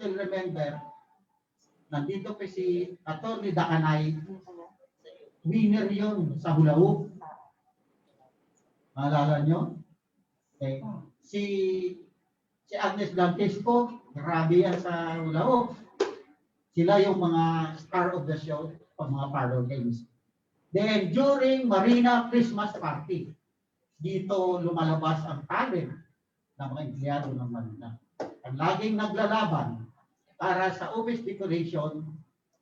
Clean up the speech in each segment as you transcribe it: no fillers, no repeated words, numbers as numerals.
still remember, nandito pa si Atty. Dakanay, winner yun sa hula hoop. Maalala nyo? Okay. Si Agnes Dantesco, grabe yan sa hula hoop. Sila yung mga star of the show pag mga parlor games. Then, during Marina Christmas Party, dito lumalabas ang talent ng mga empleyado ng Marina. Ang laging naglalaban para sa office decoration,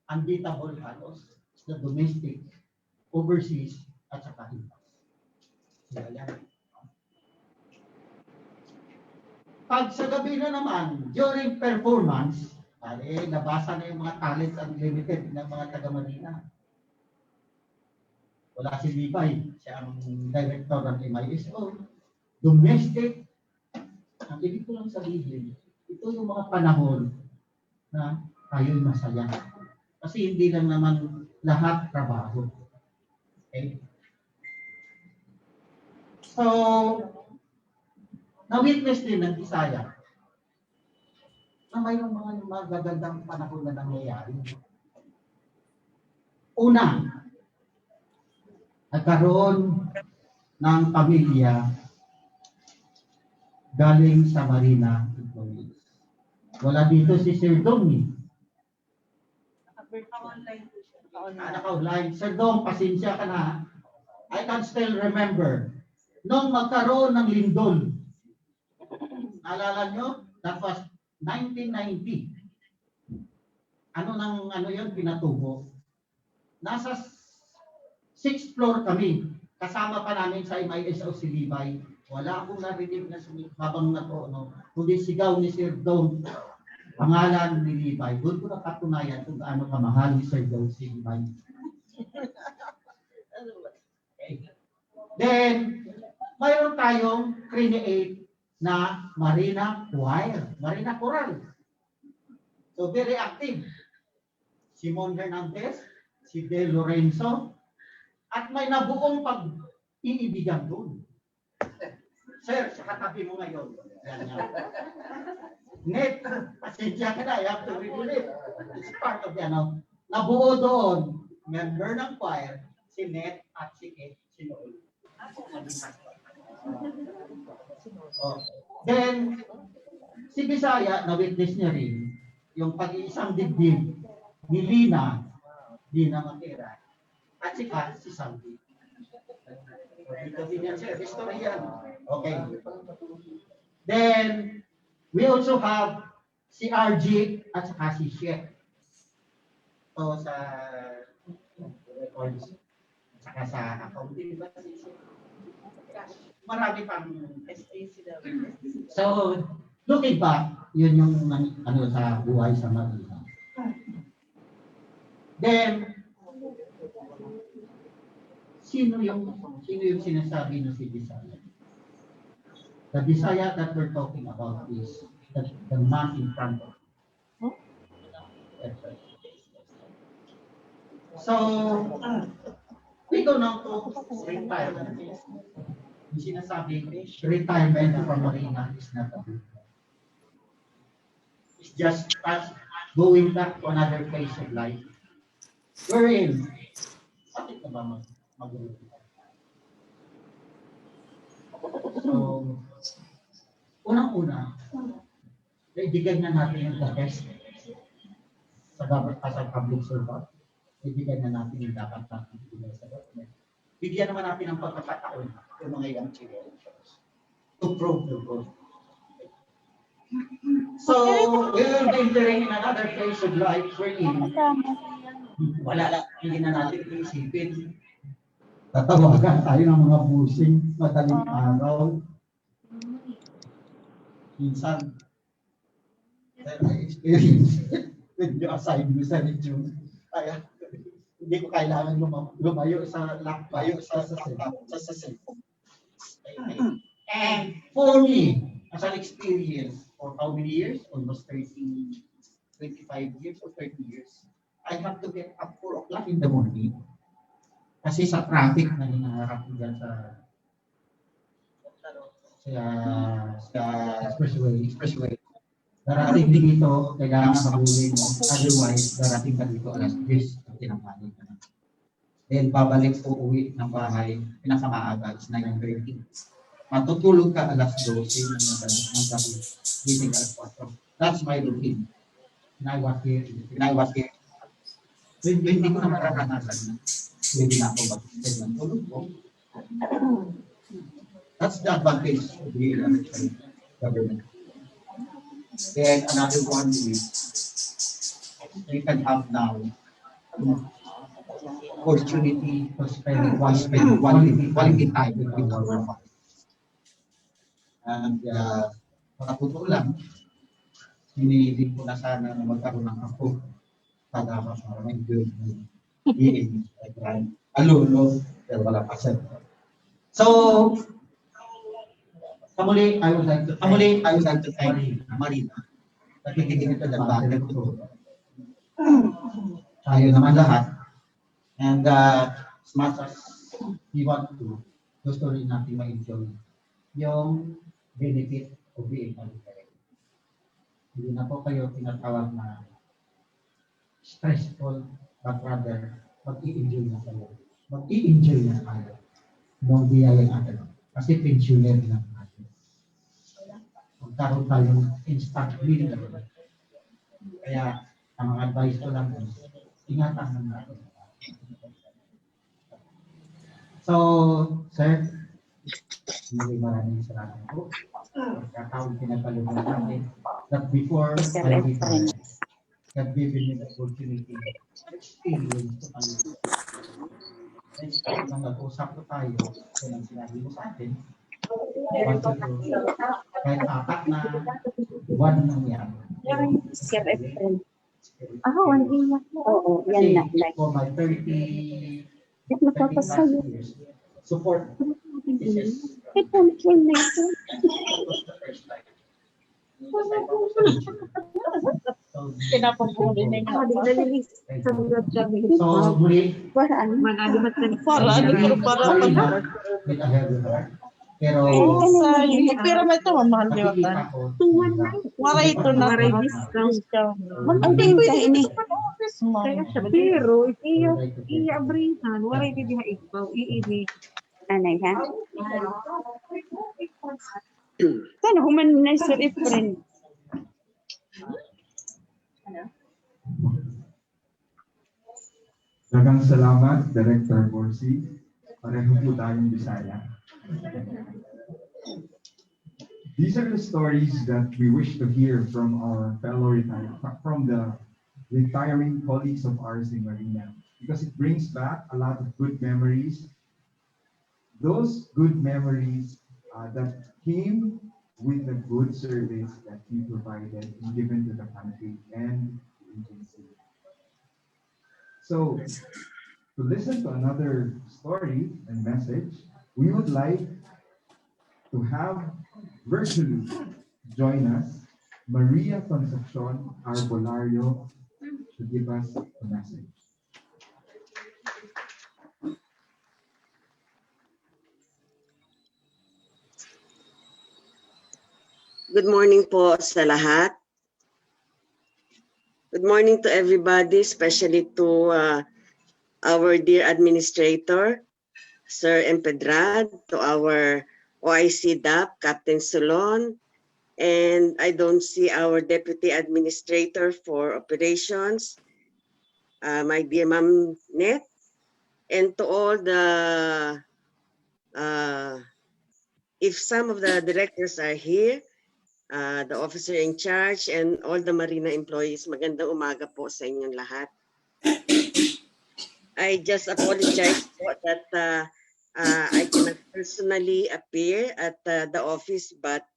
unbeatable halos, the domestic, overseas, at saka himpas. Sila yan. Pag sa gabi na naman, during performance, nabasa na yung mga talents unlimited ng mga taga-Marina. Wala si Levi, siya ang director ng MISO. Domestic, ang ibig ko lang sabihin, ito yung mga panahon na tayo'y masaya. Kasi hindi lang naman lahat trabaho. Okay? So, na-witness din ng Bisaya na mayroong mga magagandang panahon na nangyayari. Una, nagkaroon ng pamilya galing sa Marina Employees. Wala dito si Sir Dong. Naka-online. Sir Dong, pasensya ka na. I can still remember. Nung magkaroon ng lindol, naalala nyo? That was 1990. Ano yun? Pinatubo. Nasa 6th floor kami. Kasama pa namin sa MISO si Levi. Wala akong narinig na habang no? Kundi sigaw ni Sir Dong, pangalan ni Levi. Doon ko napatunayan kung gaano kamahal ni Sir Dong si Levi. Okay. Then, mayroon tayong create na Marina Choir, Marina Choral. So, very active. Simon Hernandez, si De Lorenzo, at may nabuong pag-iibigan doon. Sir, sa katabi mo ngayon. Net, pasensya ka na, I have to reveal it. It's part of the nabuo doon, member ng choir, si Net at si Kate, si Noel. Then, si Bisaya, na-witness niya rin yung pag-iisang dibdib ni Lina Matera, at si Sandy. Dito din yan, sir. History yan. Okay. Then, we also have si RG at saka si Shek. So, sa records, at saka sa accounting ba si Shek? Marami pang so, looking back, yun yung sa buhay sa Marina. Then, sino yung sinasabi na si Bisaya? The Bisaya that we're talking about is the man in front of you. So, we go now to retirement. Yung sinasabi, retirement from Marina is not a good thing. It's just us going back to another phase of life. Wherein, bakit na ba mag-retire? So, unang-una, ibigay na natin yung the best sa government as a public servant. Ibigay na natin yung dapat natin ibigay sa government. Bigyan naman natin ng pagkakataon yung mga young generations to prove the growth. So, we will be entering in another phase of life wherein wala lang, hindi na natin iisipin. Tatawagan tayo ng mga busing, madaling araw. Minsan, I experience when you assign me sa resume. Kaya, hindi ko kailangan lumayo sa cellphone. And for me, as an experience for how many years? Almost 25 years or 30 years. I have to get up 4 o'clock in the morning. Kasi sa traffic na hinaharap ko dyan sa expressway. Darating dito, kailangan habulin mo. Otherwise, darating ka dito alas 10 at tinanghali ka na. Then, babalik po uwi ng bahay, pinakamaaga is 9:30. Matutulog ka alas 12 ng gabi, gising alas 4. That's my routine. When I was here, hindi ko na mararanasan. Pwede na ako mag-spend ng tulog ko. That's the advantage of the American government. Then another one is we can have now opportunity to spend quality time with our family. And totoo lang, hinihilip ko na sana na magkaroon ng ako para mag-good being alone, pero wala pa siya. So, kamuli, I would like to thank Marina. Nakikinig ito ng bagay ko. Tayo naman lahat. And as much as we want to, gusto rin natin ma-enjoy yung benefit of being military. Hindi na po kayo tinatawag na stressful, but rather mag-i-enjoy na kayo. Mag-i-enjoy na kayo nung biyayang atin. Kasi pensioner lang natin. Magkaroon tayong instant meal. Kaya, ang mga advice ko lang is, ingatan lang natin. So, sir, maraming salamat po. Pagkakawin pinagpalunan natin that before I retire, God given me the opportunity to experience to Panginoon. Next time nang nag-usap ko tayo, kung ang sinabi mo sa atin, want to do, kahit 4 na buwan nang yan. Oo, yan na. Kasi for my 30 years, support is Pinapapuli na niya. So, muli, pero pero may ito, mahal niyo ata. Waray ito na. Waray discount. Ang tingin ka ini. Pero, iya-abrihan. Waray di diha ikaw. Iini. Anay ha? Sana human na sa friend. Dagang salamat, Director Borsi. Pareho po tayong Bisaya. These are the stories that we wish to hear from our from the retiring colleagues of ours in Marina, because it brings back a lot of good memories. Those good memories that came with the good service that you provided and given to the country and the agency. So, to listen to another story and message, we would like to have virtually join us Maria Concepcion Arbolario to give us a message. Good morning po sa lahat. Good morning to everybody, especially to our dear administrator, Sir Empedrad, to our OIC DAP, Captain Solon, and I don't see our Deputy Administrator for Operations, my dear Ma'am Net, and to all the, if some of the directors are here, the officer in charge, and all the Marina employees, magandang umaga po sa inyong lahat. I just apologize po that I cannot personally appear at the office, but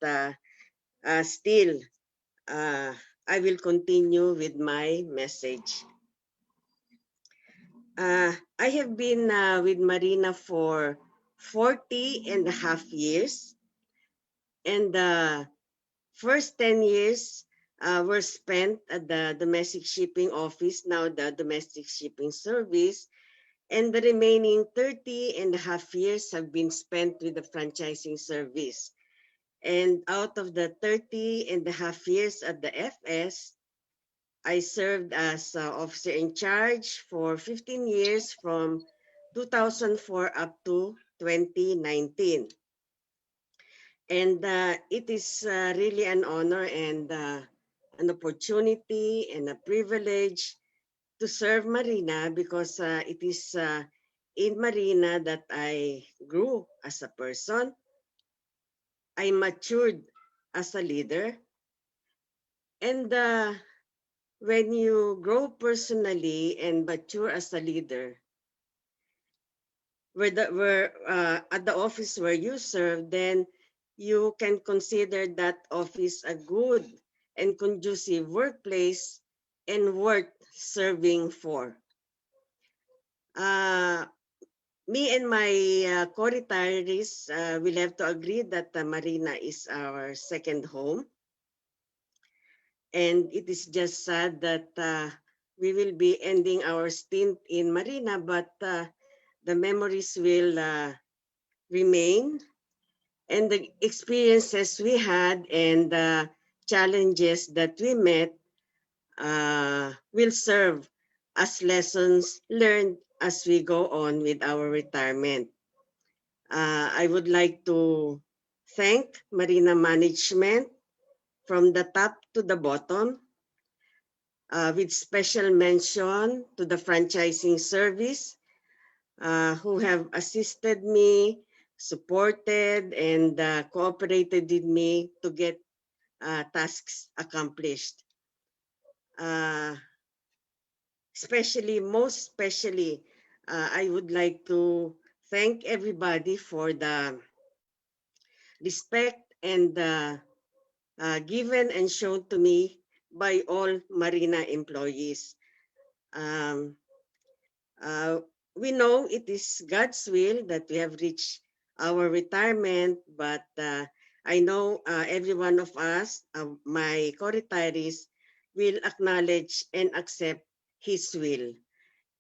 still, I will continue with my message. I have been with Marina for 40.5 years, and first 10 years were spent at the domestic shipping office, now the domestic shipping service, and the remaining 30.5 years have been spent with the franchising service. And out of the 30 and a half years at the FS, I served as officer in charge for 15 years from 2004 up to 2019. And it is really an honor and an opportunity and a privilege to serve Marina because it is in Marina that I grew as a person. I matured as a leader. And when you grow personally and mature as a leader, at the office where you serve, then you can consider that office a good and conducive workplace and worth serving for. Me and my co-retirees will have to agree that Marina is our second home. And it is just sad that we will be ending our stint in Marina, but the memories will remain, and the experiences we had and the challenges that we met will serve as lessons learned as we go on with our retirement. I would like to thank Marina Management from the top to the bottom, with special mention to the franchising service who have assisted me, supported, and cooperated with me to get tasks accomplished. Most especially, I would like to thank everybody for the respect and given and shown to me by all Marina employees. Um, we know it is God's will that we have reached our retirement, but I know every one of us, my co-retirees, will acknowledge and accept His will.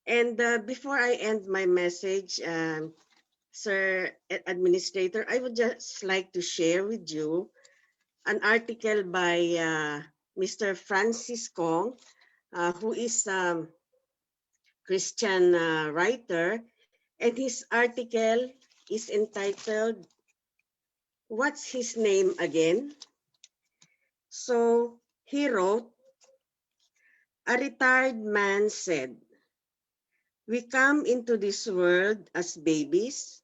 And before I end my message, Sir Administrator, I would just like to share with you an article by Mr. Francis Kong, who is Christian writer, and his article is entitled, "What's His Name Again?" So he wrote, "A retired man said, 'We come into this world as babies,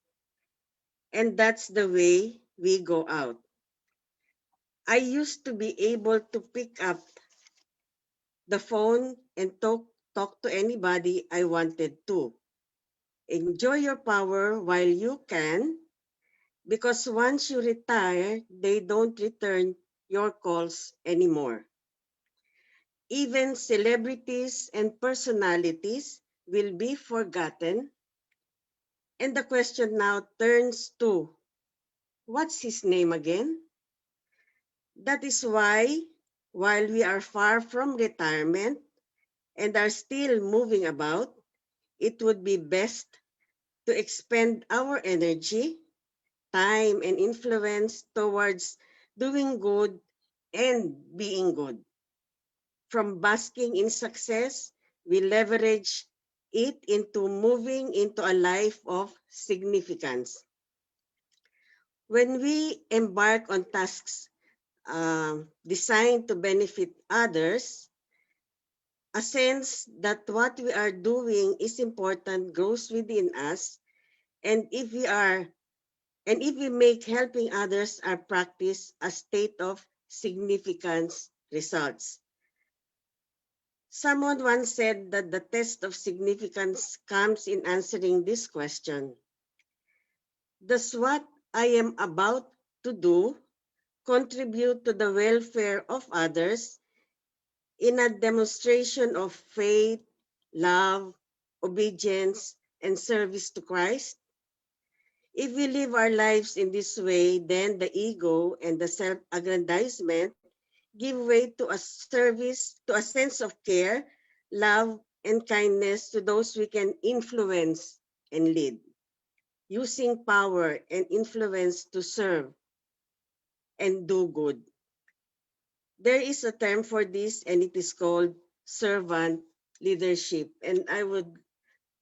and that's the way we go out.' I used to be able to pick up the phone and talk to anybody I wanted to. Enjoy your power while you can, because once you retire, they don't return your calls anymore. Even celebrities and personalities will be forgotten. And the question now turns to, what's his name again?' That is why, while we are far from retirement and are still moving about, it would be best to expend our energy, time, and influence towards doing good and being good. From basking in success, we leverage it into moving into a life of significance. When we embark on tasks designed to benefit others, a sense that what we are doing is important grows within us, and if we make helping others our practice, a state of significance results. Someone once said that the test of significance comes in answering this question: does what I am about to do contribute to the welfare of others in a demonstration of faith, love, obedience, and service to Christ? If we live our lives in this way, then the ego and the self-aggrandizement give way to a sense of care, love, and kindness to those we can influence and lead, using power and influence to serve and do good. There is a term for this, and it is called servant leadership. And I would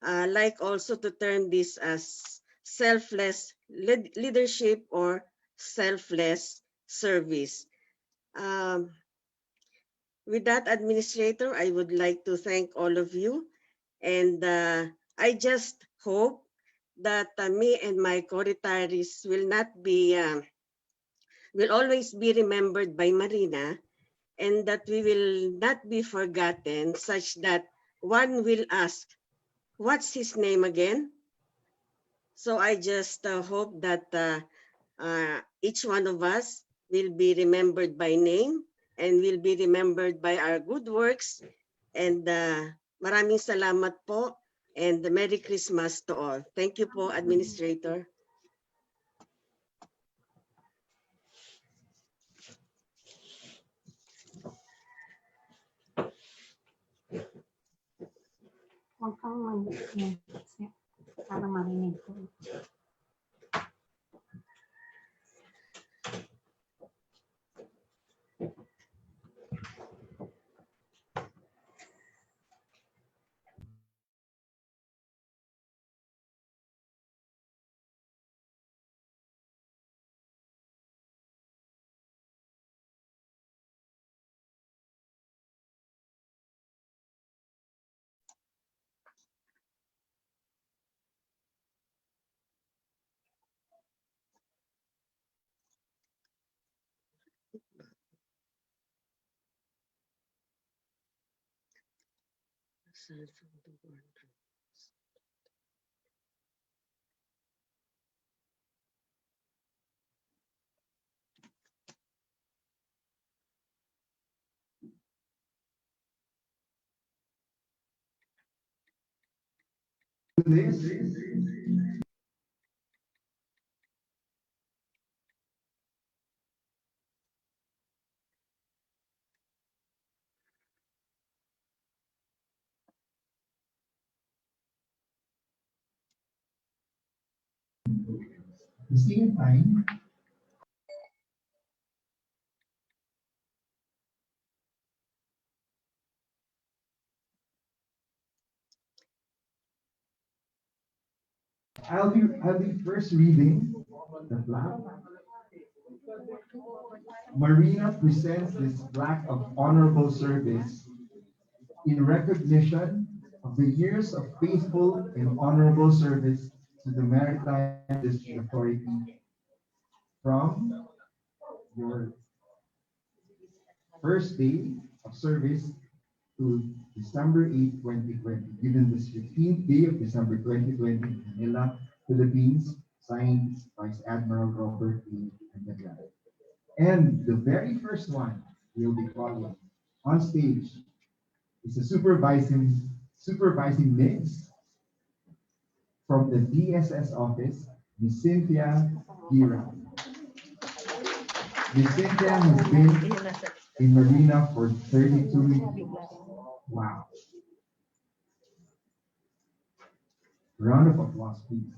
like also to term this as selfless leadership or selfless service. Um, with that, Administrator, I would like to thank all of you. And I just hope that me and my co-retirees will always be remembered by Marina, and that we will not be forgotten, such that one will ask, what's his name again? So I just hope that each one of us will be remembered by name and will be remembered by our good works. And maraming salamat po, and Merry Christmas to all. Thank you po, Administrator. Huwag kang para marinig ko. This the same time, I'll be first reading the flag. Marina presents this plaque of honorable service in recognition of the years of faithful and honorable service to the Maritime District Authority from your first day of service to December 8, 2020, given this 15th day of December 2020 in Manila, Philippines, signed Vice Admiral Robert A. Andaglan. And the very first one we'll be calling on stage is a supervising mix from the DSS office, Ms. Cynthia Gira. Ms. Cynthia has been in Marina for 32 years. Wow. Round of applause, please.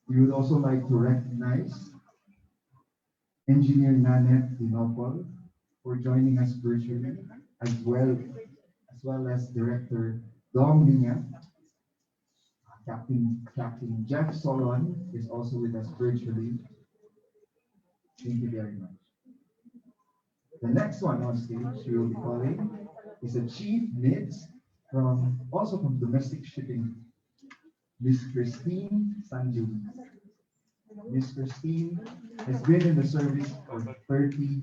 We would also like to recognize Engineer Nanette Dinopol for joining us virtually, as well as Director Dong Linga. Captain Jeff Solon is also with us virtually. Thank you very much. The next one on stage we will be calling is a Chief Mids from domestic shipping, Miss Christine Sanju. Miss Christine has been in the service for 30 years.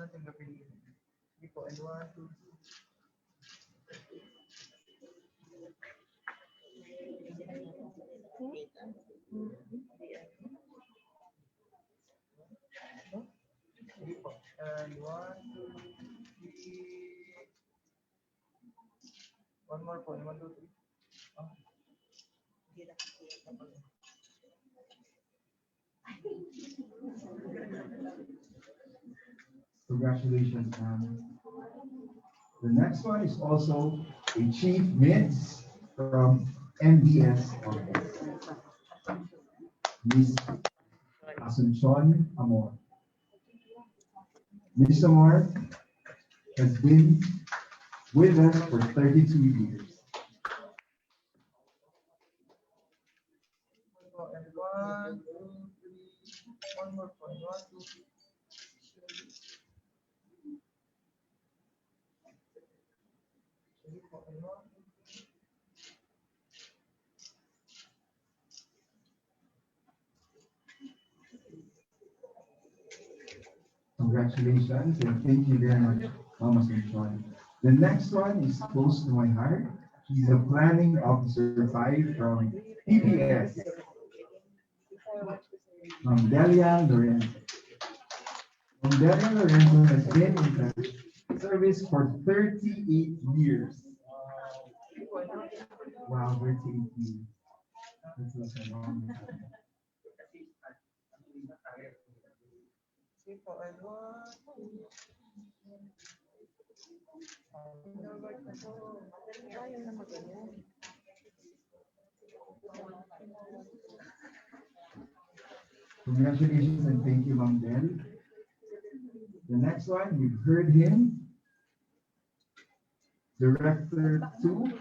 Operations in the Philippines. Sige po, and 1, 2, 3. Sige po, and 1, 2, 3. One more po, 1, 2, 3. Congratulations, ma'am. The next one is also a chief mids from MDS office. Miss Asuncion Amor. Miss Amor has been with us for 32 years. And 1, 2, 3. One more po, and 1, 2, 3. Sige po, and 1. Congratulations and thank you very much, Mama Asuncion. The next one is close to my heart. He's a planning officer 5 from PPS. Delia Lorenzo. Delia Lorenzo has been in the service for 38 years. Wow, 38 years. That's a long time. Sige po, and 1, 2. Congratulations and thank you, Ma'am Del. The next one, you've heard him. Director 2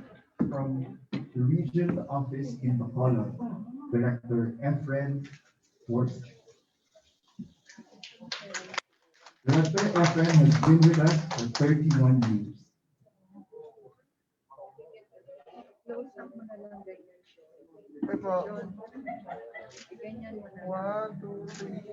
from the regional office in Bacolod, Director Efren Ward. Director Efren has been with us for 31 years. Okay po. 1, 2, 3.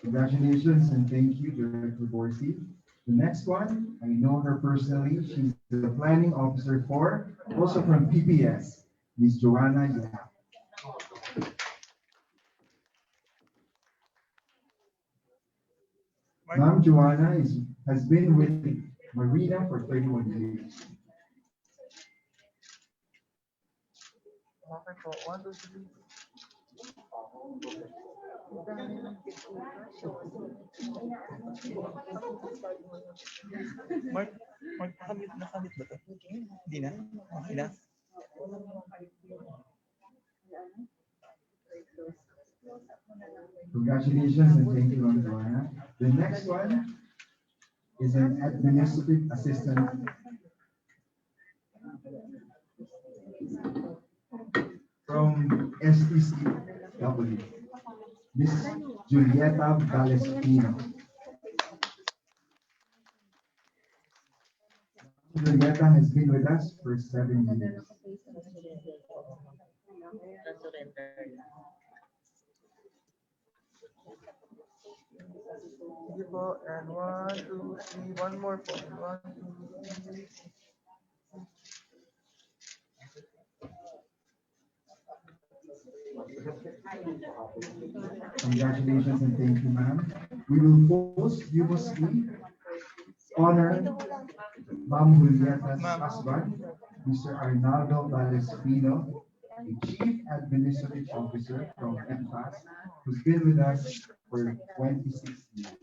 Congratulations and thank you, Director Borsi. The next one, I know her personally. She's the planning officer for, also from PPS, Ms. Joanna Yap. Ma'am Joanna has been with Marina for 31 years. Okay po, 1, 2, 3. Mark, nakamit ba ito? Hindi na? Okay na? Congratulations and thank you, Ma'am Joanna. The next one is an administrative assistant from STCW, Miss Julieta Valespino. Julieta has been with us for 7 years. Sige po, and 1, 2, 3. One more po, 1, 2, 3. Congratulations and thank you, ma'am. We will posthumously honor Ma'am Julieta's husband, Mr. Arnaldo Valespino, a Chief Administrative Officer from MFAS, who's been with us for 26 years.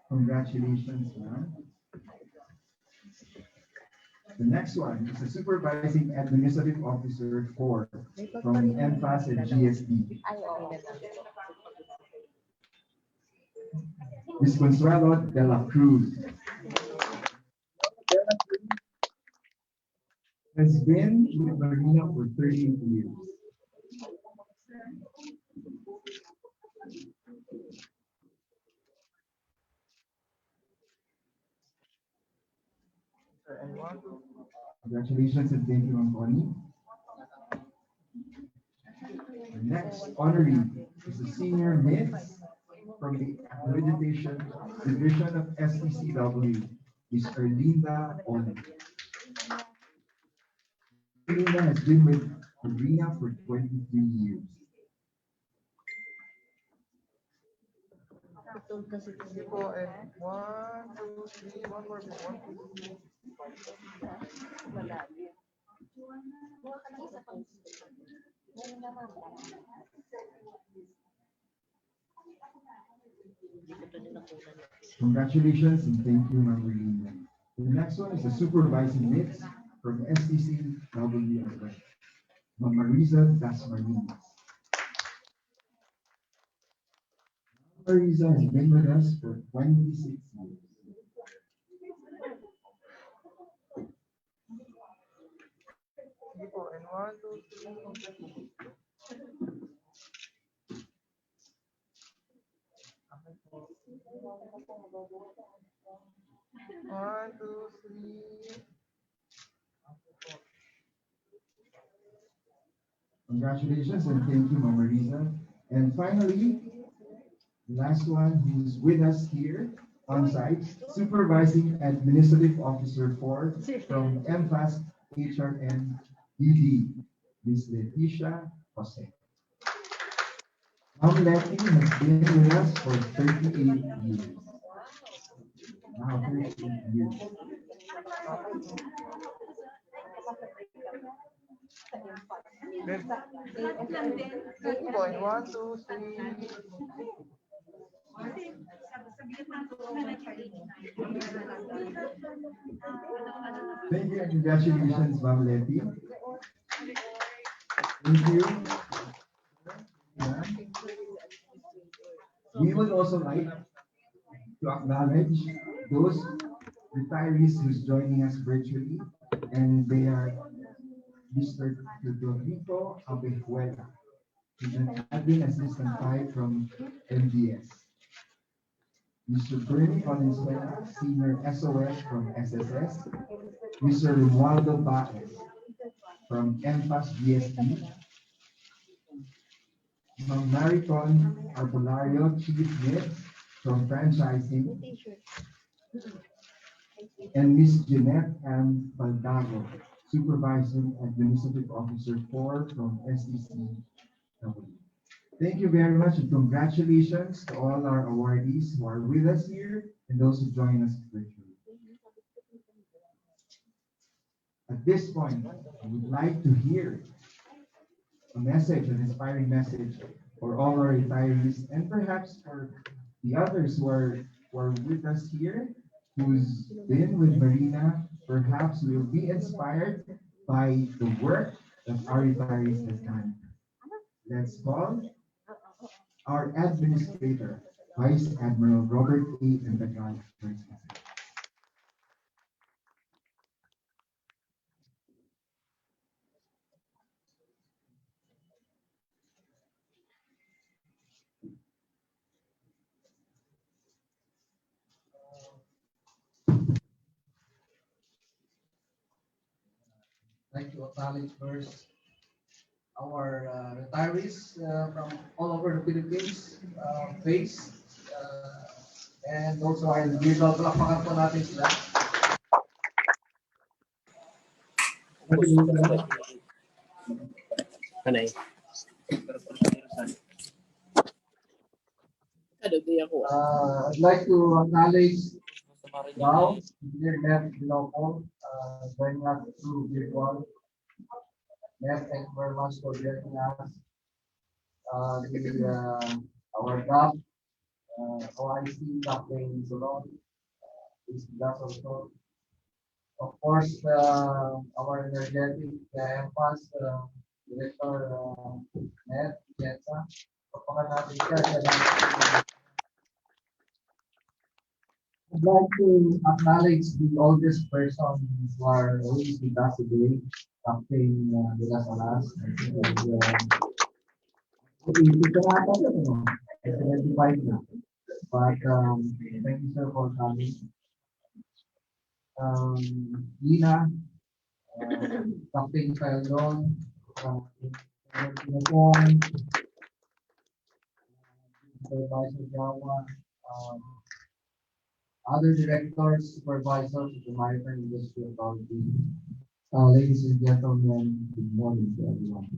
Congratulations, ma'am. The next one is a Supervising Administrative Officer 4 from MFAS and GSD. Ms. Consuelo de la Cruz has been with Marina for 38 years. Sir, and 1, 2, Congratulations and thank you, Ma'am Connie. The next honoree is a senior miss from the Accreditation Division of STCW, Ms. Erlinda Oli. Erlinda has been with Marina for 23 years. Sige po, and 1, 2, 3, one more po, 1, 2, 3. Congratulations and thank you, Ma'am Erlinda. The next one is the supervising miss from STCW as well, Ma'am Marisa Dasmarinas. Marisa has been with us for 26 years. Sige po, and 1, 2, 3. Okay po. 1, 2, 3. Congratulations and thank you, Ma'am Marisa. And finally, the last one who's with us here on site, Supervising Administrative Officer 4 from MFAS HRN DD, Ms. Leticia Jose. Ma'am Letty has been with us for 38 years. Wow, 38 years. Good. Sige po, and 1, 2, 3. Thank you and congratulations, Ma'am Letty. Thank you. Yeah. We would also like to acknowledge those retirees who's joining us virtually, and they are Mr. Rodrigo Abejuela, who's an admin assistant 5 from MDS. Mr. Bernie Valenzuela, senior SOS from SSS. Mr. Romualdo Baez from MFAS GST. Ma'am Maricon Arbolario, Chief Knit from Franchising. And Ms. Jeanette M. Baldago, Supervising Administrative Officer 4 from STCW. Thank you very much and congratulations to all our awardees who are with us here and those who join us virtually. At this point, I would like to hear a message, an inspiring message for all our retirees and perhaps for the others who are with us here, who's been with Marina. Perhaps we will be inspired by the work that our retirees have done. Let's call our administrator, Vice Admiral Robert A. Endagal, for his message. Like to acknowledge first our retirees from all over the Philippines, base, and also ay virtual palakpakan po natin sila. Kanay. I'd like to acknowledge Wow, Engineer Ned Biloko, joining us through virtual. Ned, thank you very much for joining us. Our GAP, OIC, Captain Solon, is also. Of course, our energetic MPAS Director Ned Pienza. Kapag natin siya, I'd like to acknowledge the oldest person who are always with us today, Captain De Las Alas. I think ito na ata yun, ano? 75 na. But thank you sir for coming. Lina, Captain Caldon, Pinapong, Supervisor Jawa, other directors, supervisors of the Maritime Industry Authority. Ladies and gentlemen, good morning to everyone.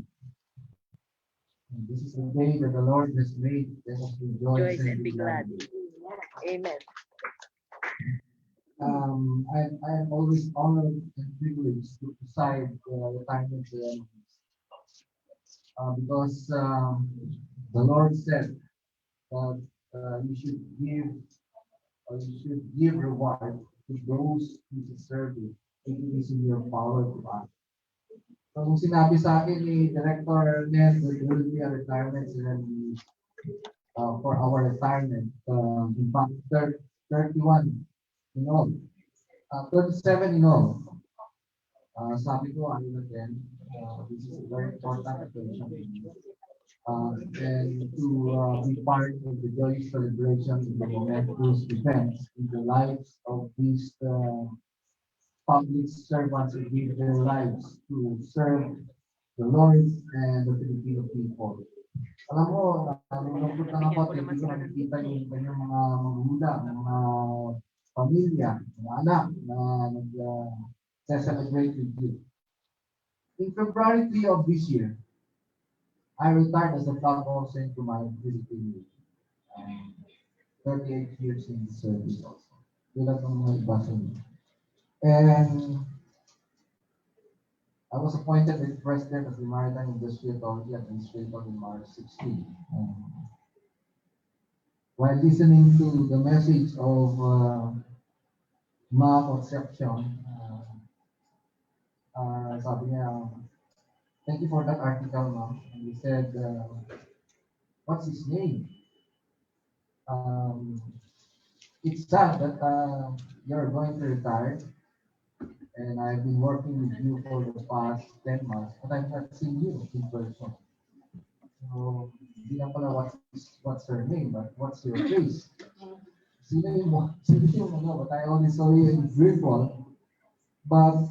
And this is the day that the Lord has made. Let us rejoice and be glad. Amen. I am always honored and privileged to preside the retirement ceremonies because the Lord said that you should give reward to those who deserve it. It is in your power to act. So, kung sinabi sa akin ni Director Ned that there will be a retirement ceremony for our retirement, in fact, 31 in all, 37 in all. Sabi ko, ano na din, this is a very important occasion. And to be part of the joyous celebration in the momentous events in the lives of these public servants who give their lives to serve the Lord and the Filipino people. Alam mo, nalulungkot na nga po, hindi ko nakikita yung kanyang mga magulang, mga pamilya, mga anak na nag-celebrate with you. In February 3 of this year, I retired as a flag officer into my Philippine Navy. 38 years in the service also. Tulad ng mga iba sa inyo. And I was appointed as president of the Maritime Industry Authority Administrator in March 16. While listening to the message of Ma Concepcion, sabi niya, thank you for that article, ma'am. And he said, what's his name? It's sad that you're going to retire, and I've been working with you for the past 10 months, but I've not seen you in person. So, hindi lang pala what's her name, but what's your face? Sino yung ano, but I only saw you in virtual. But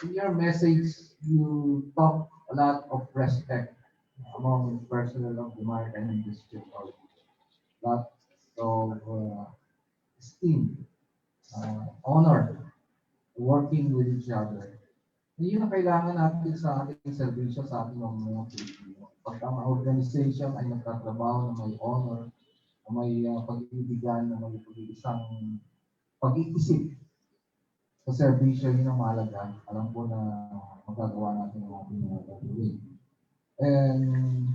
in your message, you talk a lot of respect among personnel of the maritime industry. Lot of esteem, honor, working with each other. Yun ang kailangan natin sa ating servisyo sa ating mga Pilipino. Pag ang organization ay nagtatrabaho na may honor, na may pag-ibigan, na may pag-iisang pag-iisip sa servisyo, yun ang mahalaga. Alam ko na magagawa natin ang ating mga gagawin. And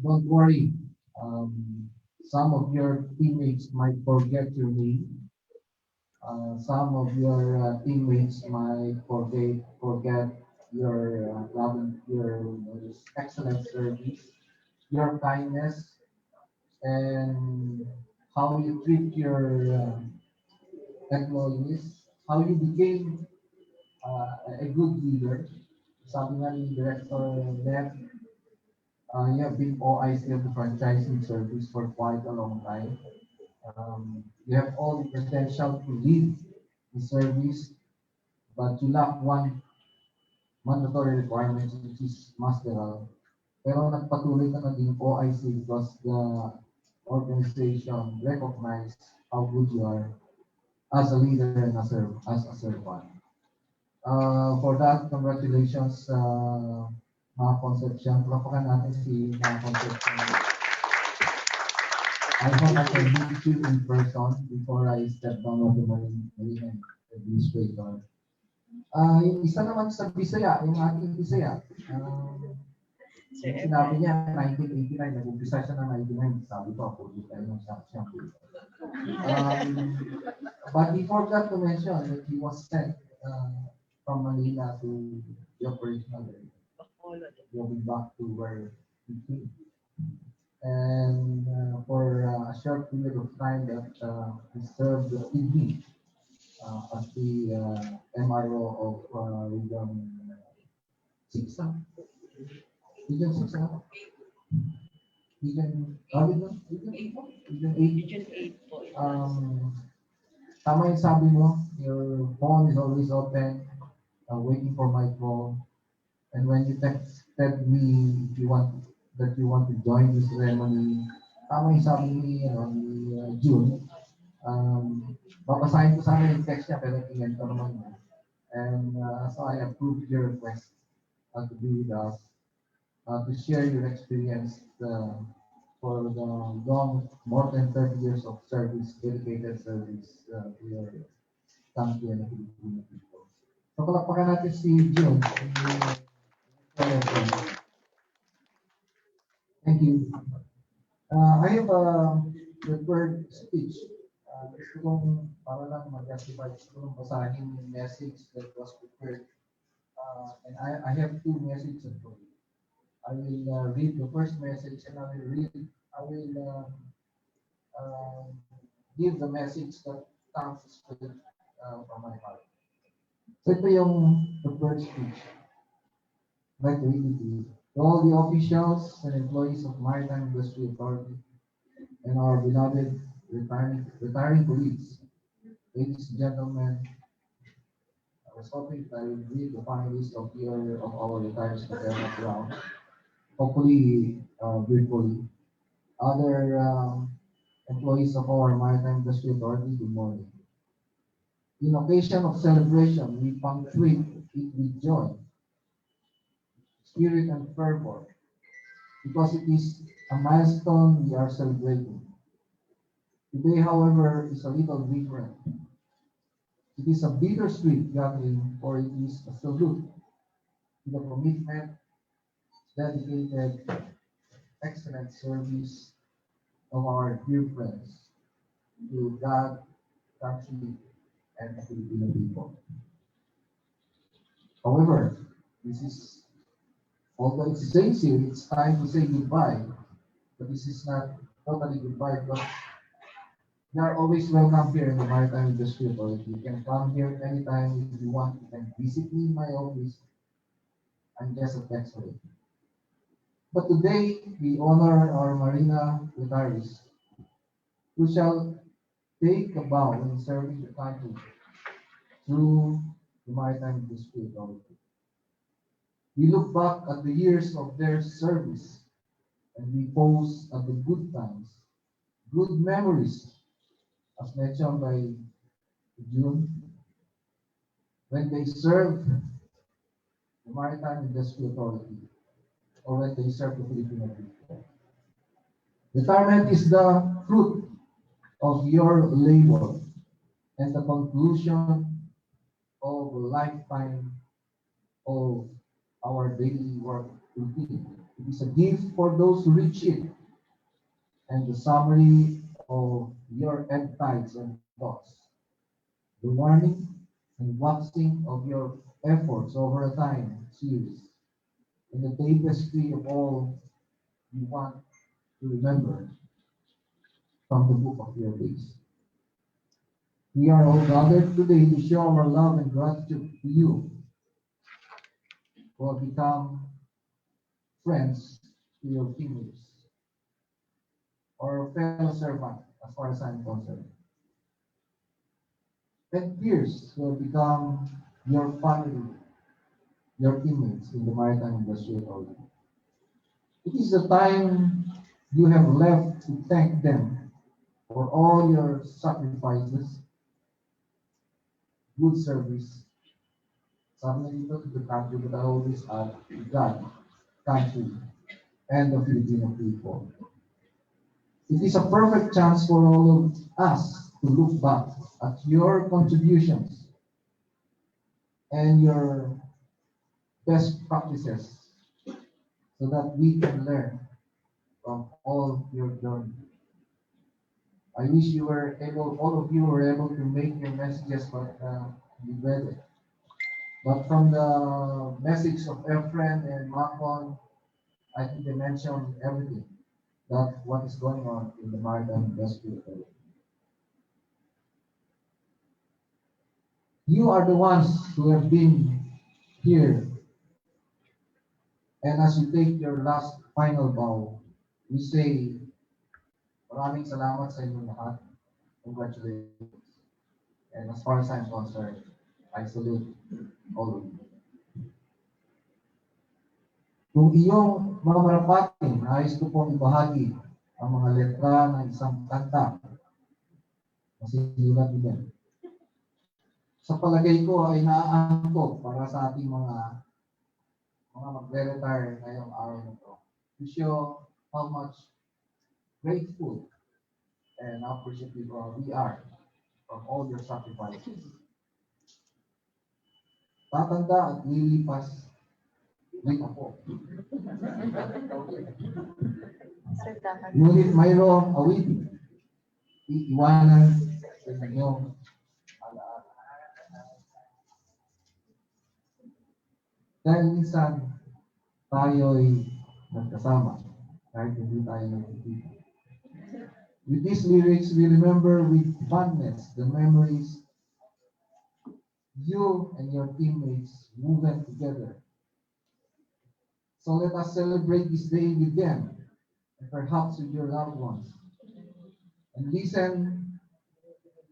don't worry, some of your teammates might forget your name. Some of your teammates might forget your your excellent service, your kindness, and how you treat your employees, how you became a good leader. Sabi nga ni Director Ned, you have been OIC of the franchising service for quite a long time. You have all the potential to lead the service, but you lack one mandatory requirement, which is masteral. Pero nagpatuloy ka naging OIC because the organization recognized how good you are as a leader and as a servant. For that, congratulations, mga Concepcion. Palapakan natin si mga Concepcion. I hope I can meet you in person before I step down of the Marine Administrator. Yung isa naman sa Bisaya, yung ating Bisaya, sinabi niya, 1989, nag-umpisa siya na 99, sabi ko, ako di tayo ng siya. But he forgot to mention that he was sent from Manila to the operational area, going back to where he came. and for a short period of time that he served with me as the MRO of Region 6, Region 6, Region 8. Tama yung sabi mo, your phone is always open, waiting for my call. And when you texted me if you want to join this ceremony, tama yung sabi ni, ni June. Babasahin ko sana yung text niya, pero tingnan ko naman niya. And so I approved your request to be with us, to share your experience for the long, more than 30 years of service, dedicated service to your country and the Filipino people. So palakpakan natin si June. Thank you. I have a prepared speech. Gusto kong para lang mag-justify, gusto kong basahin yung message that was prepared. And I have two messages for you. I will read the first message and I will give the message that comes straight from my heart. So ito yung prepared speech. I'd like to read it to you. To all the officials and employees of Maritime Industry Authority and our beloved retiring colleagues, ladies and gentlemen, I was hoping that I would read the final list of our retirees that are not around, hopefully virtually. Other employees of our Maritime Industry Authority, good morning. In occasion of celebration, we punctuate it with joy, spirit, and fervor, because it is a milestone we are celebrating. Today, however, is a little different. It is a bittersweet gathering, for it is a salute to the commitment, dedicated, excellent service of our dear friends to God, country, and the Filipino people. However, although it says here, it's time to say goodbye, but this is not totally goodbye, because you are always welcome here in the Maritime Industry Authority. You can come here anytime if you want. You can visit me in my office. I'm just a text away. But today, we honor our Marina retirees who shall take a bow in serving the country through the Maritime Industry Authority. We look back at the years of their service and we pause at the good times, good memories, as mentioned by June, when they served the Maritime Industry Authority or when they served the Filipino people. Retirement is the fruit of your labor and the conclusion of a lifetime of our daily work routine. It is a gift for those who reach it, and the summary of your insights and thoughts, the warning and waxing of your efforts over a time series, and the tapestry of all you want to remember from the book of your days. We are all gathered today to show our love and gratitude to you who have become friends to your teammates or fellow servant, as far as I'm concerned. And peers who have become your family, your teammates in the Maritime Industry Authority. It is the time you have left to thank them for all your sacrifices, good service, submitting to the country, but always at God, country, and the Filipino people. It is a perfect chance for all of us to look back at your contributions and your best practices so that we can learn from all your journey. I wish all of you were able to make your messages, but you read it. But from the message of Efren and Makon, I think they mentioned everything. that what is going on in the maritime industry today. You are the ones who have been here, and as you take your last final bow, we say, maraming salamat sa inyong lahat. Congratulations. And as far as I'm concerned, I salute all of you. Kung iyong mga marapating, nais ko pong ibahagi ang mga letra ng isang kanta na sinulat din. Sa palagay ko ay naaangkop para sa ating mga magre-retire ngayong araw na ito. To show how much grateful and appreciative we are of all your sacrifices. Tatanda at lilipas din ako. Ngunit mayroong awitin, iiwanan sa inyong alaala. Dahil minsan tayo'y nagkasama kahit hindi tayo nagkikita. With these lyrics, we remember with fondness the memories you and your teammates woven together. So let us celebrate this day with them and perhaps with your loved ones. And listen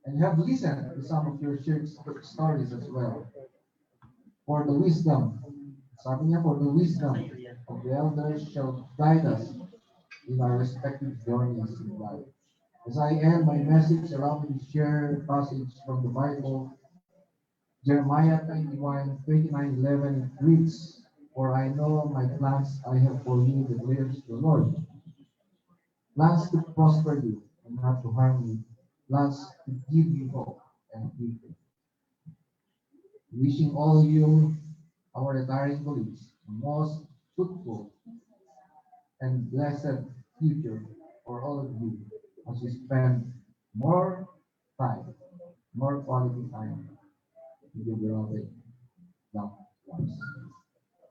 and have listened to some of your shared stories as well. For the wisdom, sabi niya, for the wisdom of the elders shall guide us in our respective journeys in life. As I end my message, allow me to share a passage from the Bible, Jeremiah 29:11 reads, "For I know my plans I have for you, declares the Lord. Plans to prosper you and not to harm you, plans to give you hope and future." Wishing all you, our retiring colleagues, the most fruitful and blessed future for all of you as we spend more time, more quality time with your beloved loved ones.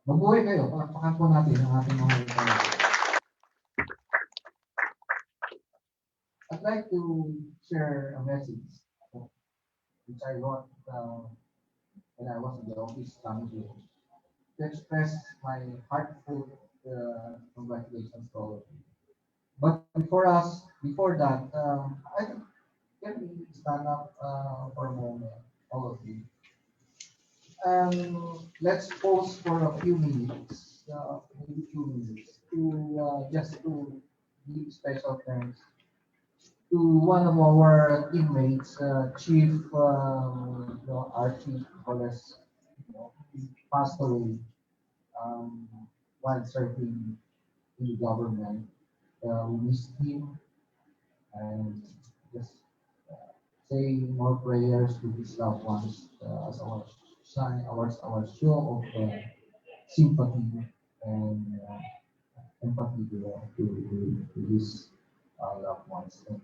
Mabuhay kayo. Palakpakan po natin ang ating mga retirees. I'd like to share a message which I wrote when I was in the office coming here to express my heartfelt congratulations to all of you. But before that, I think can we stand up for a moment, all of you. Let's pause for a few minutes, maybe 2 minutes, to just to give special thanks to one of our teammates, Chief, our Chief Nicholas, he passed away while serving in the government. We missed him and just say more prayers to his loved ones as our sign, our show of sympathy and empathy to his loved ones and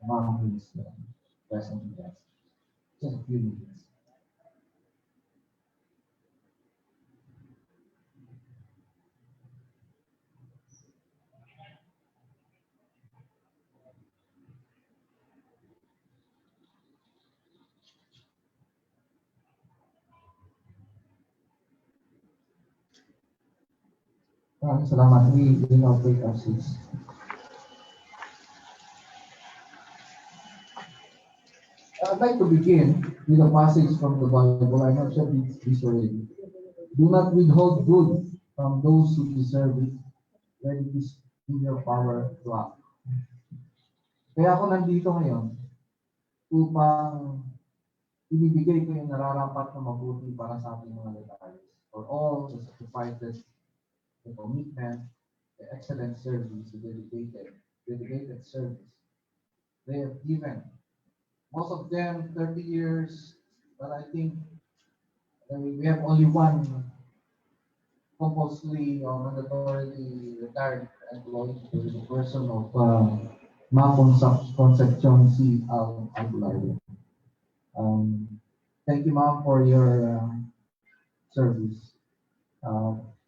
among his present guests. Just a few minutes. Maraming salamat. We now take our seats. I'd like to begin with a passage from the Bible. I'm not sure if this already. Do not withhold good from those who deserve it when it is in your power to act. Kaya ako nandito ngayon upang ibibigay ko yung nararapat na mabuti para sa ating mga retirees. For all the sacrifices, the commitment, the excellent service, the dedicated service they have given. Most of them 30 years, but I think we have only one compulsory or mandatorily retired employee, the person of Ma'am Concepcion C. Aguilar. Thank you, Ma'am, for your service.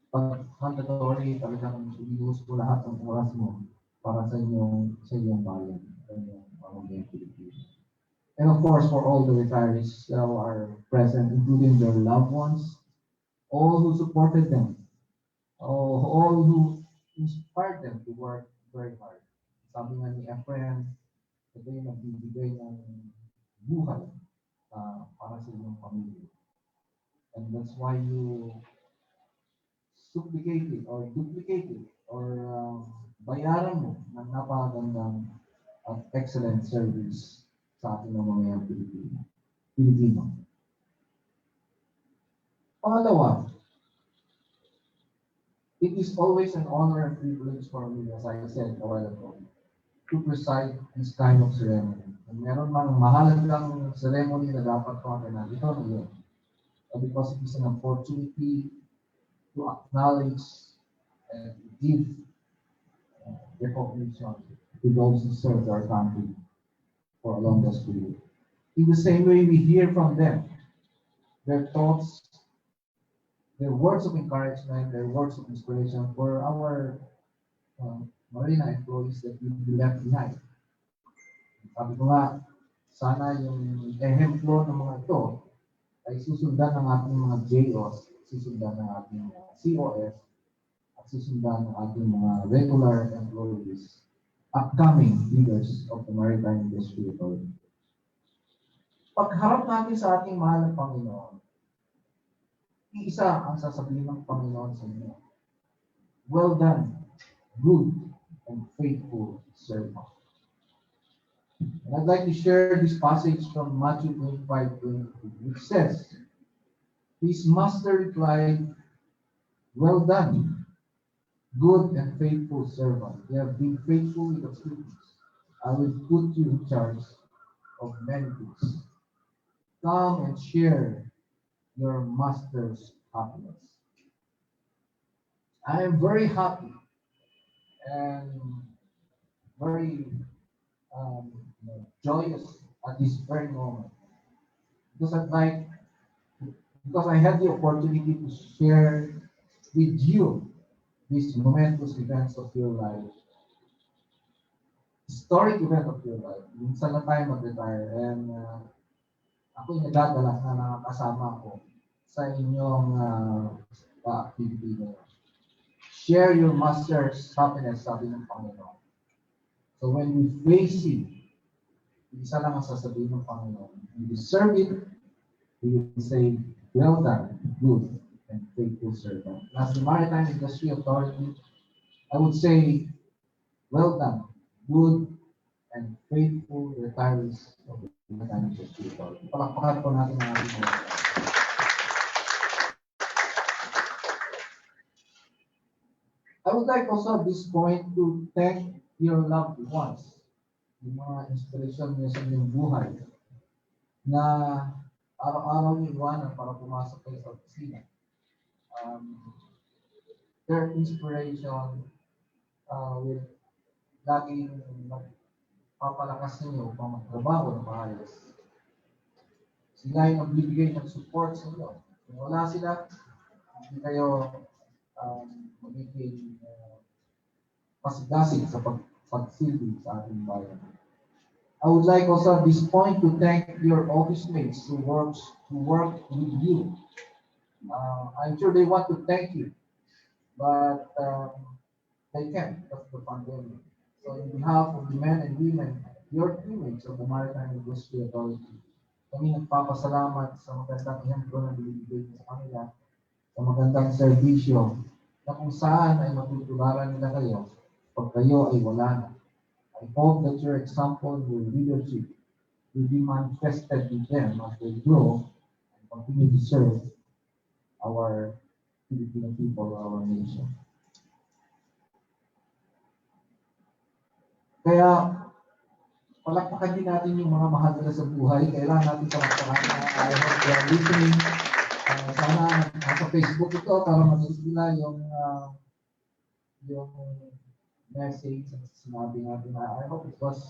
Pag mandatory, talagang ibinuhos mo lahat ng oras mo para sa inyong bayan, sa inyong pamamayan Pilipino. And of course, for all the retirees who are present, including their loved ones, all who supported them, all who inspired them to work very hard. Sabi nga ni Efren, ito yung nagbibigay ng buhay para sa inyong pamilya. And that's why you supplicate it or duplicate it or bayaran mo ng napakagandang at excellent service sa ating mga Pilipino. Pangalawa, it is always an honor and privilege for me, as I said a while ago, to preside this kind of ceremony. Kung meron mang mahalagang ceremony na dapat ko natin, ito na yun. Because it is an opportunity to acknowledge and give recognition to those who served our country for a longest period. In the same way, we hear from them their thoughts, their words of encouragement, their words of inspiration for our Marina employees that will be left behind. Sabi ko nga, sana yung ehemplo ng mga ito ay susundan ng ating mga JOs, susundan ng ating COS, at susundan ng ating mga regular employees, upcoming leaders of the maritime industry authority. Pagharap natin sa ating mahal na Panginoon, isa ang sasabihin ng Panginoon sa inyo. Well done, good and faithful servant. And I'd like to share this passage from Matthew 25:22, which says, his master replied, well done, good and faithful servant. You have been faithful with a few things. I will put you in charge of many things. Come and share your master's happiness. I am very happy and very joyous at this very moment because I had the opportunity to share with you these momentous events of your life, historic event of your life. Minsan na tayo mag-retire and ako'y nagdadala na nakakasama ko sa inyong activity na share your master's happiness, sabi ng Panginoon. So when we face it, isa lang ang sasabihin ng Panginoon. You deserve it, He will say, well done, good and faithful servant. As the Maritime Industry Authority, I would say, well done, good and faithful retirees of the Maritime Industry Authority. Palakpakan po natin ang ating mga. I would like also at this point to thank your loved ones, yung mga inspiration niyo sa inyong buhay na araw-araw niyo iwanan para pumasok kayo sa opisina. Their inspiration will laging magpapalakas ninyo upang magtrabaho ng maayos. Sila yung magbibigay ng support sa inyo. Kung wala sila, hindi kayo magiging pasigasig sa pagsilbi sa ating bayan. I would like also at this point to thank your office mates who work with you. I'm sure they want to thank you, but they can't because of the pandemic. So in behalf of the men and women, your teammates of the Maritime Industry Authority, kami nagpapasalamat sa magandang ehemplo na binibigay sa kanila, sa magandang serbisyo, na kung saan ay matutularan nila kayo pag kayo ay wala na. I hope that your example, your leadership, will be manifested with them as they grow and continue to serve our Filipino people, our nation. Kaya, palakpakan din natin yung mga mahal nila sa buhay. Kailangan natin palakpakan na I hope they are listening. Sana nasa Facebook ito para mag-isip nila yung message na sinabi natin na I hope it was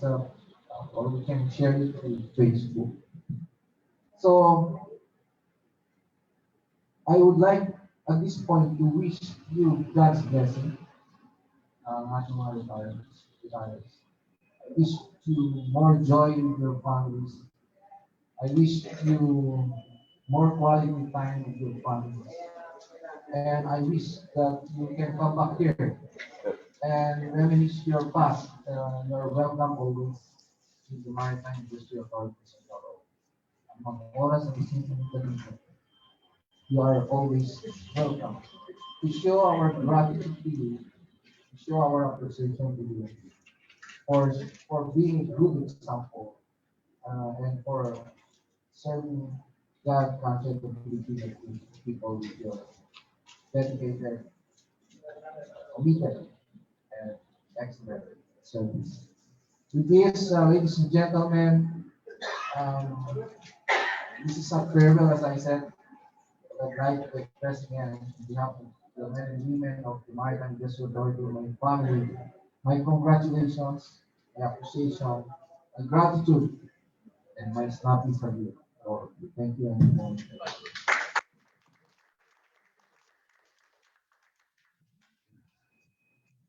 or we can share it through Facebook. So I would like at this point to wish you God's blessing, ating mga retirees, retires. I wish you more joy with your families. I wish you more quality time with your families. And I wish that you can come back here and reminisce your past. You're welcome always in the Maritime Industry Authorities of Davao. Among oras and city you are always welcome. To show our gratitude to you, to show our appreciation to you for being a good example and for serving God, country, and community of people with your dedicated, committed, and excellent service. With this, ladies and gentlemen, um, this is a farewell, as I said. I'd like to express again on behalf of the men and women of the Maritime Industry Authority, my family, my congratulations, my appreciation, my gratitude, and my snappy salute. So, thank you and good morning.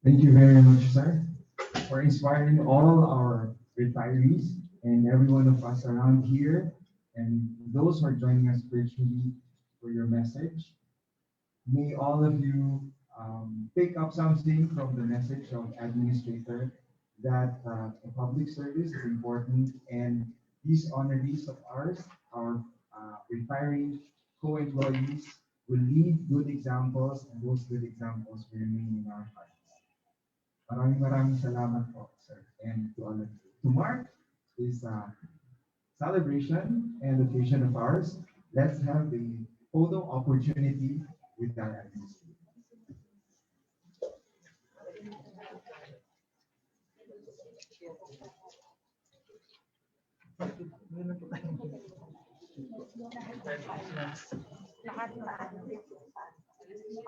Thank you very much, sir, for inspiring all our retirees and every one of us around here, and those who are joining us virtually for your message. May all of you pick up something from the message of administrator that the public service is important, and these honorees of ours, our retiring co-employees, will lead good examples, and those good examples will remain in our hearts. Maraming salamat po, sir, and to all of you. To mark this celebration and occasion of ours, let's have the photo opportunity with our administrator. Lahat na.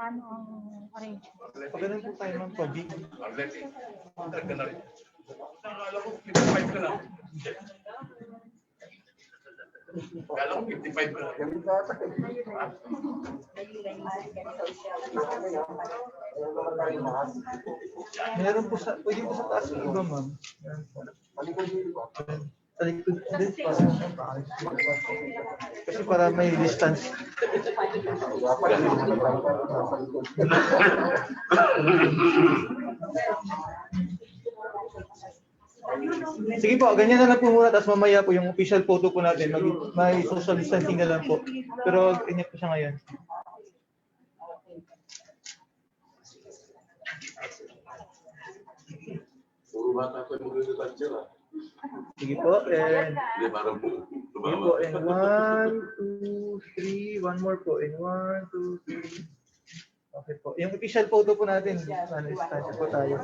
Ano ang arrangement? Pag ganun po tayo ng COVID. Kala ko 55 ka lang. Meron po sa, pwede po sa taas yung iba, ma'am. Meron po. Sa likod din, kasi para may distance. Sige po, ganyan na lang po muna, tapos mamaya po yung official photo po natin, may social distancing na lang po. Pero ingat po siya ngayon. Puro bata ko yung mag-retouch sila. Sige po, and Hindi, parang sige po, and 1, 2, 3, one more po, and 1, 2, 3. Okay po, yung official photo po natin, distansya po tayo.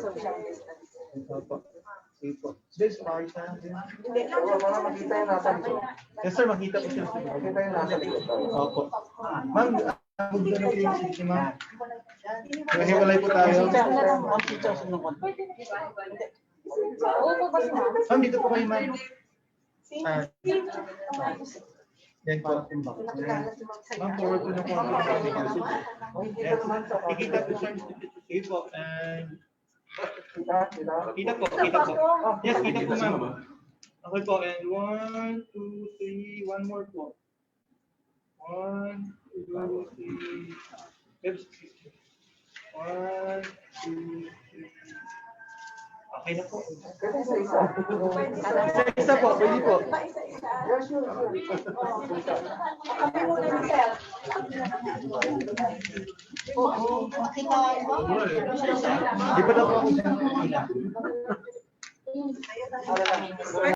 Opo. Sige po. This part na. Yes sir, makita po siya. Opo. Ma'am, magdala po yung si ma'am. Hiwalay po tayo. Ma'am, dito po kayo ma'am. Yan po. Ma'am, forward po na po. Ikita po sir. Sige po. And kita po. Yes, kita po ma'am. Okay po. And 1, 2, 3. One more po. 1, 2, 3. 1, 2, 3. Okay na po. Isa po, pwede po. Di pa na po ako.